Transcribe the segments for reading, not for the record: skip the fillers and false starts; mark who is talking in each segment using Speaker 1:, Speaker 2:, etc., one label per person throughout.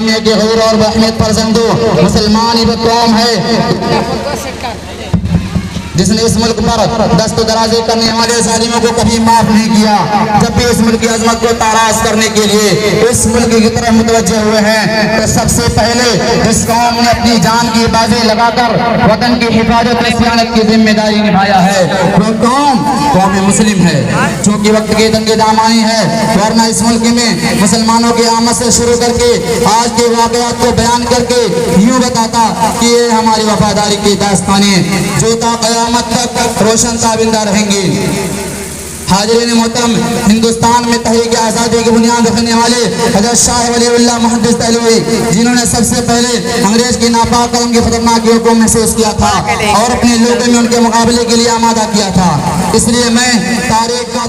Speaker 1: جامعہ کے غیر اور بحمد فرزندوں، مسلمان ہی وہ قوم ہے جس نے اس ملک پر دست و درازی کرنے والے ظالموں کو کبھی معاف نہیں کیا۔ جب بھی اس ملک کی عظمت کو تاراج کرنے کے لیے اس ملک کی طرف متوجہ ہوئے ہیں تو سب سے پہلے اس قوم نے اپنی جان کی بازی لگا کر وطن کی حفاظت و صیانت کی ذمہ داری نبھایا ہے۔ وہ قوم مسلم ہے جو کہ وقت کے دنگے دامانی ہے، ورنہ اس ملک میں مسلمانوں کی آمد سے شروع کر کے آج کے واقعات کو بیان کر کے یوں بتاتا کہ یہ ہماری وفاداری کی داستانیں جو تا قیامت تک روشن تابندہ رہیں گی۔ حاضرین محترم، ہندوستان میں تحریک آزادی کی بنیاد رکھنے والے حضرت شاہ ولی اللہ محدث دہلوی، جنہوں نے سب سے پہلے انگریز کی ناپاک قلم کی خطرناک حکم محسوس کیا تھا اور اپنے لوگوں میں ان کے مقابلے کے لیے آمادہ کیا تھا، اس لیے میں تاریخ کا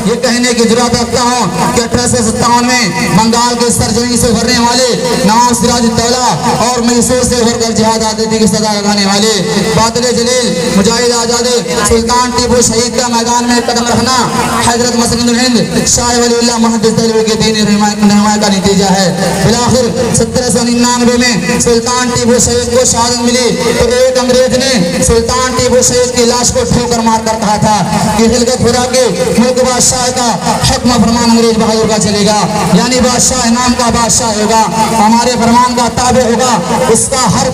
Speaker 1: یہ کہنے کی جرات رکھتا ہوں کہ 1857 میں بنگال کے سرزمین سے ابھرنے والے نواب سراج الدولہ اور میسور سے ابھر کر جہاد آزادی کی سزا لگانے والے باطل جلیل مجاہد آزاد سلطان ٹیپو شہید کا میدان میں قدم رکھنا حضرت مسند الہند شاہ ولی اللہ محدث دہلوی کے دینی رہنمائی کا نتیجہ ہے۔ بالآخر 1799 میں سلطان ٹیپو شہید کو شہادت ملی تو ایک انگریز نے سلطان ٹیپو شہید کی لاش کو ٹھوکر مار کر کہا تھا کہ خلقت خدا کے ملک بادشاہ کا حکم فرمان انگریز بہادر کا چلے گا، یعنی بادشاہ نام کا بادشاہ ہوگا، ہمارے فرمان کا تابع ہوگا، اس کا ہر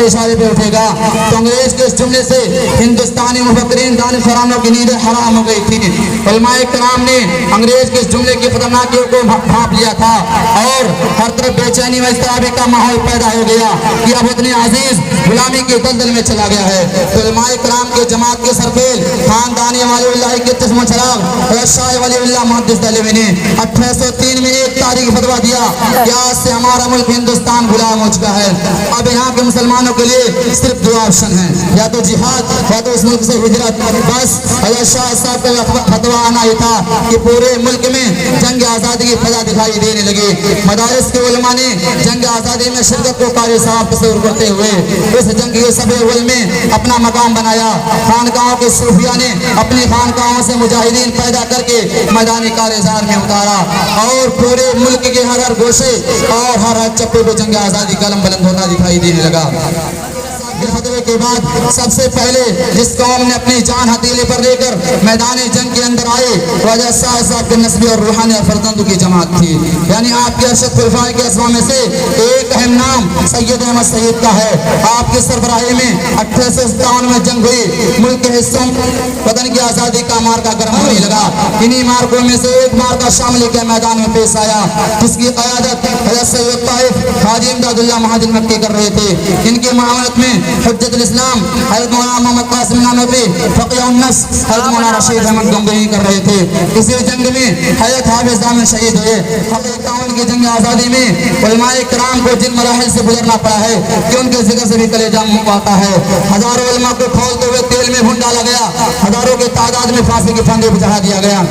Speaker 1: اشارے پہ اٹھے گا۔ تو انگریز کے اس جملے سے ہندوستانی مفکرین دانشورانوں کی نیندیں حرام ہو گئی تھی۔ علماء کرام نے انگریز کے اس جملے کی خطرناکیوں کو بھانپ لیا تھا اور ہر طرف بے چینی و اضطراب کا ماحول پیدا ہو گیا کہ اب اتنے عزیز غلامی کے دلدل میں چلا گیا ہے۔ تو علماء کرام کے جماعت کے سرپیل خاندانی ولی اللہ کے چشم و چراغ حضرت شاہ ولی اللہ محدث دہلوی نے 1803 میں ایک تاریخی فتویٰ دیا کہ آج سے ہمارا ملک ہندوستان غلام ہو چکا ہے، اب یہاں کے مسلمانوں کے لیے صرف دو آپشن ہیں، یا تو جہاد یا تو اس ملک سے ہجرت۔ بس حضرت شاہ صاحب کا فتویٰ آنا ہی تھا کہ پورے ملک میں جنگ آزادی کی فضا دکھائی دینے لگی۔ مدارس کے علماء نے جنگ آزادی میں شرکت کو قاری صاحب تصور کرتے ہوئے اس جنگ کے سب اول میں اپنا مقام بنایا۔ خانقاہوں کے صوفیاء نے اپنی خانقاہوں سے مجاہدین پیدا کر کے میدان کارزار میں اتارا اور پورے ملک کے ہر ہر گوشے اور ہر چپے پہ جنگ آزادی کا علم بلند ہوتا دکھائی دینے لگا۔ فتوے کے بعد سب سے پہلے جس قوم نے اپنی جان ہتھیلی پر لے کر میدان جنگ کے اندر آئے وہ حضرت شاہ صاحب کے نسبی اور روحانی فرزندوں کی جماعت تھی، یعنی آپ کے ارشد خلفاء کے اسماء میں سے ایک اہم نام سید احمد سید کا ہے۔ آپ کی سربراہی میں 1857 میں جنگ ہوئی، ملک کے حصوں وطن کی آزادی کا مارکا گرم ہونے لگا۔ انہی مارکوں میں سے ایک مارکا شاملی کے میدان میں پیش آیا جس کی قیادت حضرت سید طائف حاجی امداد اللہ مہاجر مکی کر رہے تھے۔ ان کی معاونت میں حجت الاسلام حضرت مولانا محمد قاسم نانوی، فقیہ النص حضرت مولانا رشید احمد گنگوہی کر رہے تھے۔ اسی جنگ میں حضرت حافظ دامن شہید ہوئے۔ 51 کی جنگ آزادی میں علماء کرام کو جن مراحل سے گزرنا پڑا ہے کہ ان کے ذکر سے بھی کلیجہ منہ آتا ہے۔ ہزاروں علماء کو کھولتے ہوئے تیل میں بھون ڈالا گیا، ہزاروں کی تعداد میں پھانسی کے پھندے پہ چڑھا دیا گیا،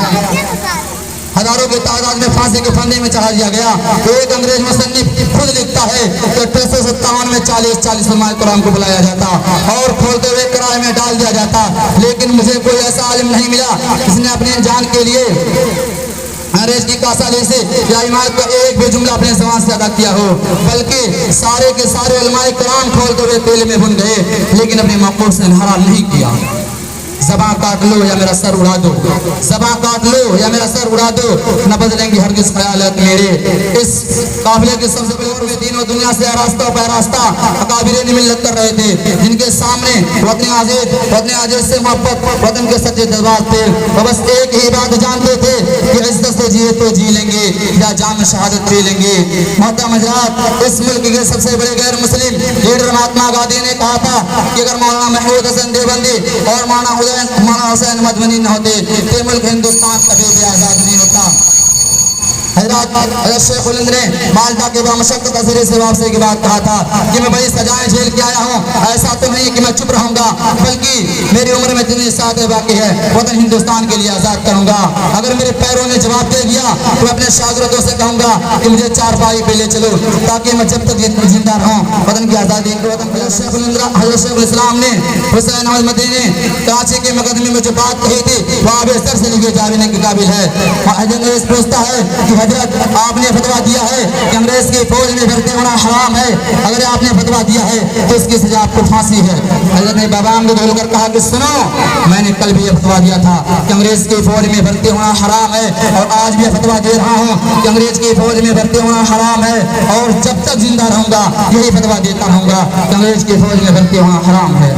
Speaker 1: ہزاروں کی تعداد میں پھانسی کے پھندے میں چڑھا دیا گیا۔ ایک انگریز مصنف خود لکھتا ہے کہ 1857 میں 40 علماء کرام کو بلایا جاتا اور کھولتے ہوئے کرائے میں ڈال دیا جاتا، لیکن مجھے کوئی ایسا عالم نہیں ملا جس نے اپنے جان کے لیے انگریز کی کاسالی سے یا حمایت کا ایک بھی جملہ اپنے زبان سے ادا کیا ہو، بلکہ سارے کے سارے علماء کرام کھولتے ہوئے تیل میں بھن گئے لیکن اپنے مقصود سے انحراف نہیں کیا۔ زباں کاٹ لو یا میرا سر اڑا دو، زباں کاٹ لو یا میرا سر اڑا دو، نہ بدلیں گے ہرگز خیالات میرے۔ اس قافلے کے سب سے پہلے دین و دنیا سے آراستہ و پیراستہ اکابرین ملت کر رہے تھے جن کے سامنے وطن عزیز سے محبت، وطن کے سچے جذبات تھے، وہ بس ایک ہی بات جانتے تھے کہ عزت سے جیے تو جی لیں گے یا جام شہادت پی لیں گے۔ محترم حضرات، اس ملک کے سب سے بڑے غیر مسلم لیڈر مہاتما گاندھی نے کہا تھا کہ اگر مولانا محمود حسن دیوبندی اور مولانا حسین مدنی نہ ہوتے تو ملک ہندوستان کبھی بھی آزاد نہیں ہوتا۔ حضرت شیخ الہند نے مالٹا کے بامشقت تذریع سے واپسی کے بعد کہا تھا کہ میں بڑی سزائیں جھیل کے آیا ہوں، ایسا تو نہیں کہ میں چپ رہوں گا، بلکہ میری عمر میں جتنی ساعتیں باقی ہے وطن ہندوستان کے لیے آزاد کروں گا۔ اگر میرے پیروں نے جواب دے دیا تو میں اپنے شاگردوں سے کہوں گا کہ مجھے چارپائی پہ لے چلو تاکہ میں جب تک زندہ رہوں وطن کی آزادی کو۔ حضرت شیخ الاسلام نے حسین احمد مدنی نے کراچی کے مقدمے میں جو بات کہی تھی وہ آب سر سے لکھے جانے کے قابل ہے۔ انگریز پوچھتا ہے کہ حضرت آپ نے فتویٰ دیا ہے کہ انگریز کی فوج میں بھرتی ہونا حرام ہے، اگر آپ نے فتویٰ دیا ہے تو اس کی سزا آپ کو پھانسی ہے۔ حضرت نے بابام کو دھول کر کہا کہ سنو، میں نے کل بھی یہ فتویٰ دیا تھا کہ انگریز کی فوج میں بھرتی ہونا حرام ہے، اور آج بھی فتویٰ دے رہا ہوں کہ انگریز کی فوج میں بھرتی ہونا حرام ہے، اور جب تک زندہ رہوں گا یہی فتویٰ دیتا رہوں گا کہ انگریز کی فوج میں بھرتی ہونا حرام ہے۔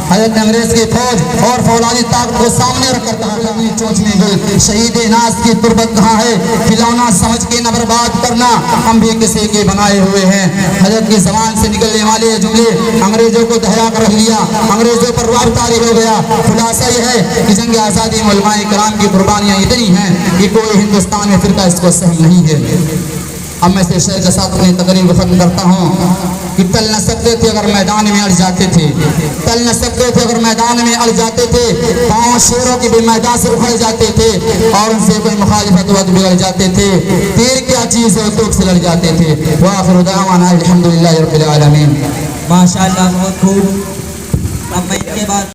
Speaker 1: حضرت نے انگریز کی فوج اور فولادی طاقت کو سامنے رکھ کر کہا کہ اپنی چونچ میں گل شہید ناز کی تربت کہاں ہے، کھلونا سمجھ کے نہ برباد کرنا، ہم بھی کسی کے بنائے ہوئے ہیں۔ حضرت کی زبان سے نکلنے والے یہ جملے انگریزوں کو دہرا کر رکھ لیا، انگریزوں پر رعب طاری ہو گیا۔ خلاصہ یہ ہے کہ جنگ آزادی میں علماء کرام کی قربانیاں اتنی ہیں کہ کوئی ہندوستان میں فرقہ اس کو سہی نہیں ہے۔ اب میں سے شعر کے ساتھ اپنی تقریر کو ختم کرتا ہوں کہ تل نہ سکتے تھے اگر میدان میں اڑ جاتے تھے، تل نہ سکتے تھے اگر میدان میں اڑ جاتے تھے، پاؤں شیروں کے بھی میدان سے اکھڑ جاتے تھے، اور ان سے کوئی مخالفت ہوا تو بگڑ جاتے تھے، تیر کیا چیز ہے توک سے لڑ جاتے تھے۔ وآخر دعوانا الحمدللہ رب العالمین۔
Speaker 2: ماشاءاللہ، بہت خوب۔ اب میں ان کے بعد